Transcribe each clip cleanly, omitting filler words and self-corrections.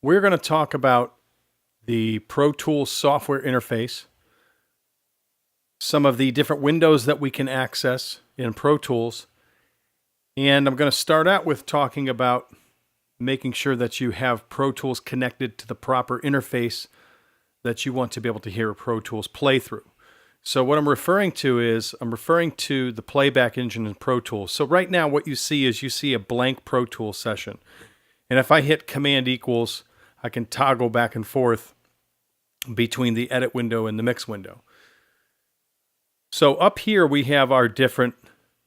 We're going to talk about the Pro Tools software interface, some of the different windows that we can access in Pro Tools, and I'm going to start out with talking about making sure that you have Pro Tools connected to the proper interface that you want to be able to hear a Pro Tools playthrough. So what I'm referring to is the playback engine in Pro Tools. So right now what you see is a blank Pro Tools session. And if I hit Command equals, I can toggle back and forth between the edit window and the mix window. So up here we have our different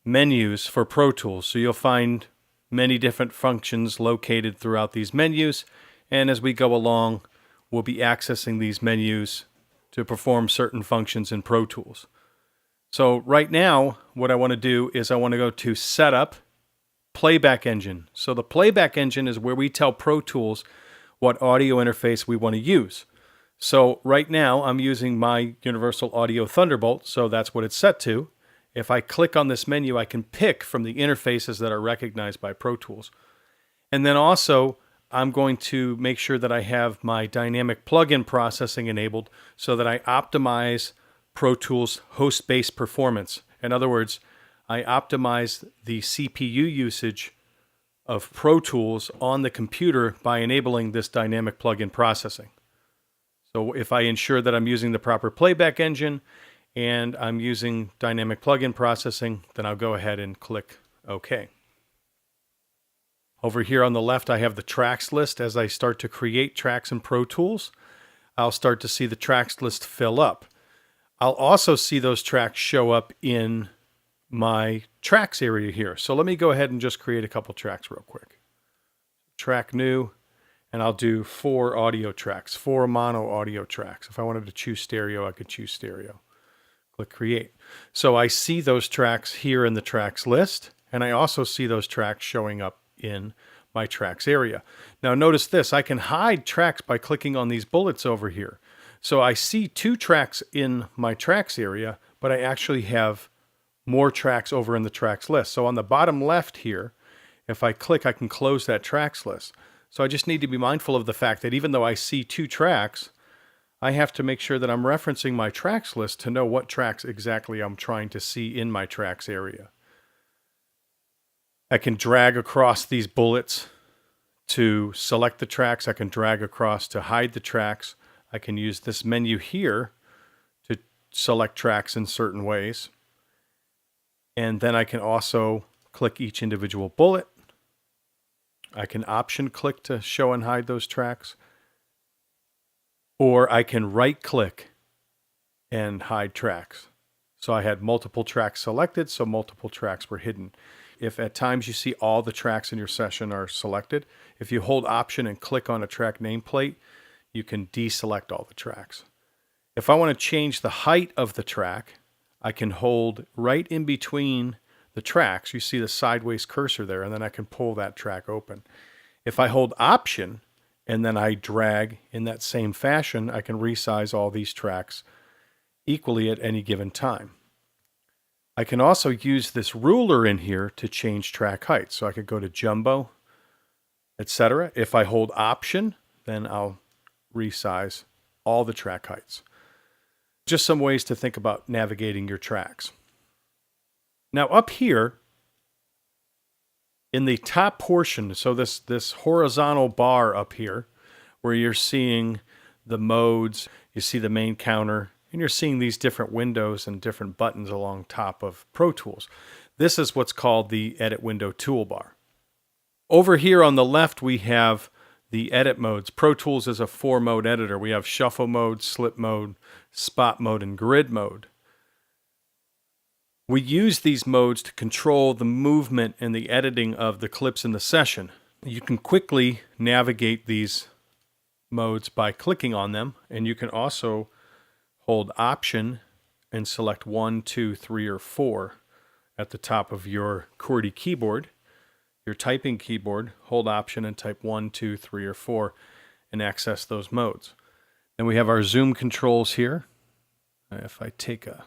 menus for Pro Tools. So you'll find many different functions located throughout these menus. And as we go along, we'll be accessing these menus to perform certain functions in Pro Tools. So right now, what I want to do is I want to go to Setup, Playback Engine. So the Playback Engine is where we tell Pro Tools what audio interface we want to use. So right now, I'm using my Universal Audio Thunderbolt, so that's what it's set to. If I click on this menu, I can pick from the interfaces that are recognized by Pro Tools. And then also, I'm going to make sure that I have my dynamic plugin processing enabled so that I optimize Pro Tools host-based performance. In other words, I optimize the CPU usage of Pro Tools on the computer by enabling this dynamic plugin processing. So if I ensure that I'm using the proper playback engine and I'm using dynamic plugin processing, then I'll go ahead and click OK. Over here on the left, I have the tracks list. As I start to create tracks in Pro Tools, I'll start to see the tracks list fill up. I'll also see those tracks show up in my tracks area here. So let me go ahead and just create a couple tracks real quick. Track new, and I'll do 4 audio tracks, 4 mono audio tracks. If I wanted to choose stereo, I could choose stereo. Click create. So I see those tracks here in the tracks list, and I also see those tracks showing up in my tracks area. Now notice this, I can hide tracks by clicking on these bullets over here. So I see 2 tracks in my tracks area, but I actually have more tracks over in the tracks list. So on the bottom left here, if I click, I can close that tracks list. So I just need to be mindful of the fact that even though I see 2 tracks, I have to make sure that I'm referencing my tracks list to know what tracks exactly I'm trying to see in my tracks area. I can drag across these bullets to select the tracks. I can drag across to hide the tracks. I can use this menu here to select tracks in certain ways. And then I can also click each individual bullet. I can option click to show and hide those tracks. Or I can right click and hide tracks. So I had multiple tracks selected, so multiple tracks were hidden. If at times you see all the tracks in your session are selected, if you hold option and click on a track nameplate, you can deselect all the tracks. If I want to change the height of the track, I can hold right in between the tracks. You see the sideways cursor there, and then I can pull that track open. If I hold option and then I drag in that same fashion, I can resize all these tracks equally at any given time. I can also use this ruler in here to change track height. So I could go to jumbo, etc. If I hold option, then I'll resize all the track heights. Just some ways to think about navigating your tracks. Now up here in the top portion, so this horizontal bar up here where you're seeing the modes, you see the main counter, and you're seeing these different windows and different buttons along top of Pro Tools. This is what's called the Edit Window toolbar. Over here on the left, we have the edit modes. Pro Tools is a 4-mode editor. We have shuffle mode, slip mode, spot mode, and grid mode. We use these modes to control the movement and the editing of the clips in the session. You can quickly navigate these modes by clicking on them, and you can also hold option and select 1, 2, 3, or 4 at the top of your QWERTY keyboard. Your typing keyboard, hold option and type 1, 2, 3, or 4 and access those modes. Then we have our zoom controls here. If I take a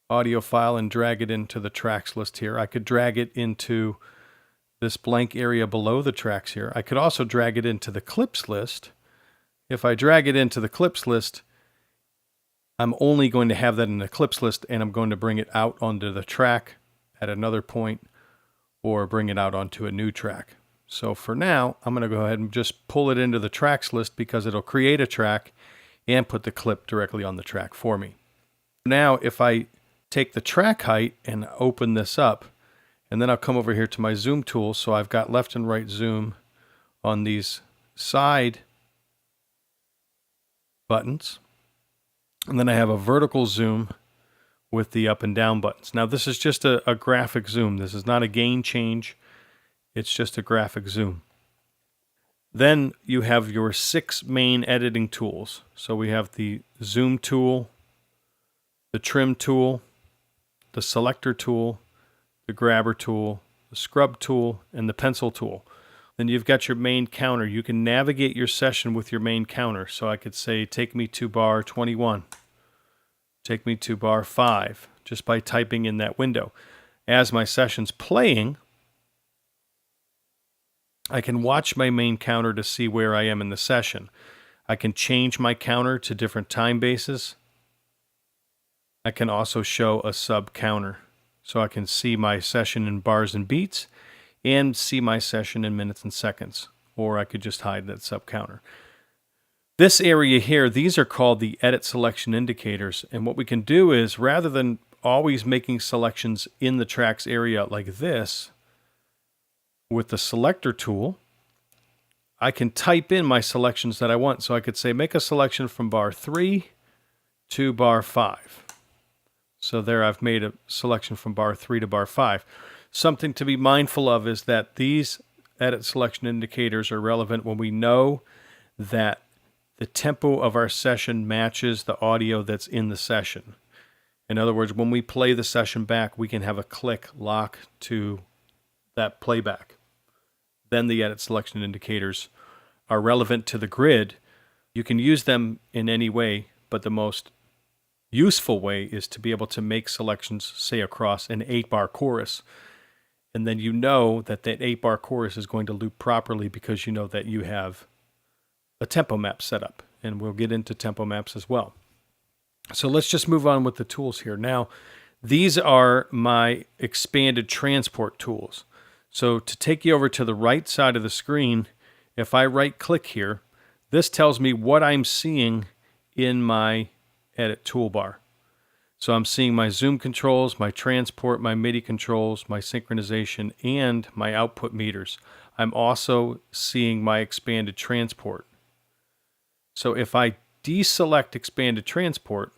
audio file and drag it into the tracks list here, I could drag it into this blank area below the tracks here. I could also drag it into the clips list. If I drag it into the clips list, I'm only going to have that in the clips list, and I'm going to bring it out onto the track at another point or bring it out onto a new track. So for now, I'm going to go ahead and just pull it into the tracks list because it'll create a track and put the clip directly on the track for me. Now, if I take the track height and open this up, and then I'll come over here to my zoom tool. So I've got left and right zoom on these side buttons. And then I have a vertical zoom with the up and down buttons. Now this is just a graphic zoom. This is not a gain change. It's just a graphic zoom. Then you have your 6 main editing tools. So we have the zoom tool, the trim tool, the selector tool, the grabber tool, the scrub tool, and the pencil tool. Then you've got your main counter. You can navigate your session with your main counter. So I could say, take me to bar 21. Take me to bar 5, just by typing in that window. As my session's playing, I can watch my main counter to see where I am in the session. I can change my counter to different time bases. I can also show a sub counter. So I can see my session in bars and beats and see my session in minutes and seconds. Or I could just hide that sub counter. This area here, these are called the edit selection indicators. And what we can do is, rather than always making selections in the tracks area like this, with the selector tool, I can type in my selections that I want. So I could say, make a selection from bar 3 to bar 5. So there I've made a selection from bar 3 to bar 5. Something to be mindful of is that these edit selection indicators are relevant when we know that the tempo of our session matches the audio that's in the session. In other words, when we play the session back, we can have a click lock to that playback. Then the edit selection indicators are relevant to the grid. You can use them in any way, but the most useful way is to be able to make selections, say, across an 8-bar chorus. And then you know that that 8-bar chorus is going to loop properly because you know that you have a tempo map set up. And we'll get into tempo maps as well. So let's just move on with the tools here. Now, these are my expanded transport tools. So to take you over to the right side of the screen, if I right-click here, this tells me what I'm seeing in my edit toolbar. So I'm seeing my zoom controls, my transport, my MIDI controls, my synchronization, and my output meters. I'm also seeing my expanded transport. So if I deselect expanded transport,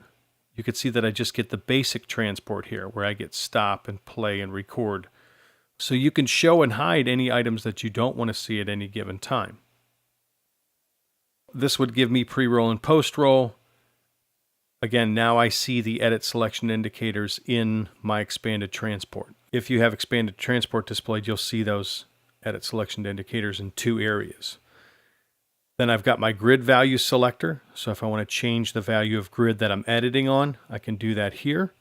you can see that I just get the basic transport here, where I get stop and play and record. So you can show and hide any items that you don't want to see at any given time. This would give me pre-roll and post-roll. Again, now I see the edit selection indicators in my expanded transport. If you have expanded transport displayed, you'll see those edit selection indicators in 2 areas. Then I've got my grid value selector. So if I want to change the value of grid that I'm editing on, I can do that here.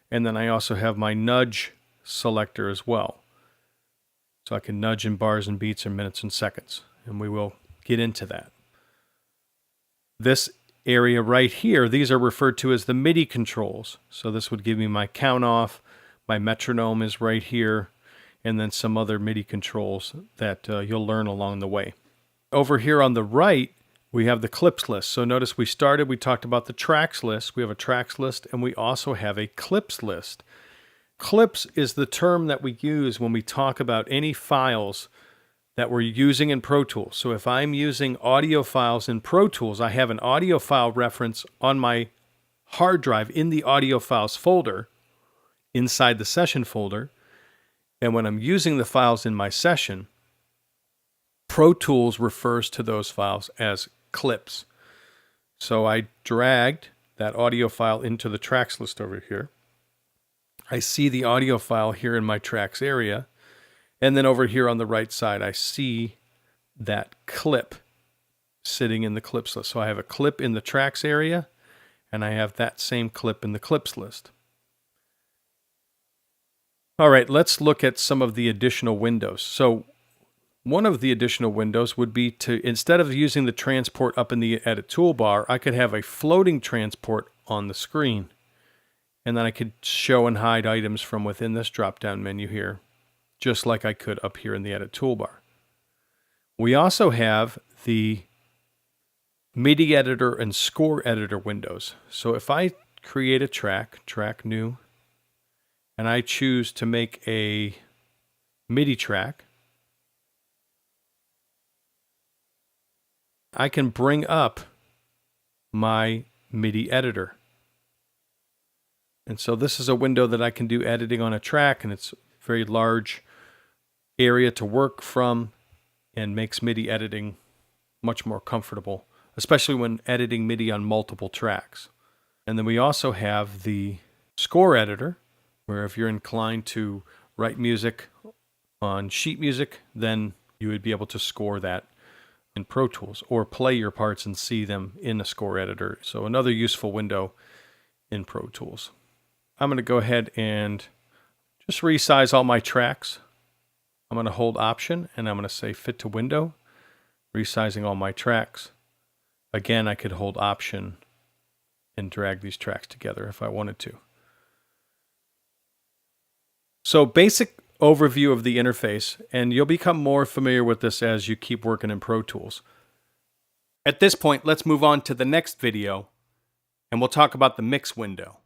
And then I also have my nudge selector as well. So I can nudge in bars and beats or minutes and seconds. And we will get into that. This area right here, these are referred to as the MIDI controls. So this would give me my count off, my metronome is right here, and then some other MIDI controls that you'll learn along the way. Over here on the right, we have the clips list. So notice we talked about the tracks list. We have a tracks list, and we also have a clips list. Clips is the term that we use when we talk about any files that we're using in Pro Tools. So if I'm using audio files in Pro Tools, I have an audio file reference on my hard drive in the audio files folder inside the session folder. And when I'm using the files in my session, Pro Tools refers to those files as clips. So I dragged that audio file into the tracks list over here. I see the audio file here in my tracks area. And then over here on the right side, I see that clip sitting in the clips list. So I have a clip in the tracks area, and I have that same clip in the clips list. All right, let's look at some of the additional windows. So One of the additional windows would be to, instead of using the transport up in the edit toolbar, I could have a floating transport on the screen. And then I could show and hide items from within this drop-down menu here, just like I could up here in the edit toolbar. We also have the MIDI editor and score editor windows. So if I create a track, track new, and I choose to make a MIDI track, I can bring up my MIDI editor. And so this is a window that I can do editing on a track, and it's a very large area to work from and makes MIDI editing much more comfortable, especially when editing MIDI on multiple tracks. And then we also have the score editor, where if you're inclined to write music on sheet music, then you would be able to score that in Pro Tools or play your parts and see them in a score editor. So another useful window in Pro Tools. I'm going to go ahead and just resize all my tracks. I'm going to hold Option and I'm going to say Fit to Window, resizing all my tracks. Again, I could hold Option and drag these tracks together if I wanted to. So basic overview of the interface, and you'll become more familiar with this as you keep working in Pro Tools. At this point, let's move on to the next video, and we'll talk about the mix window.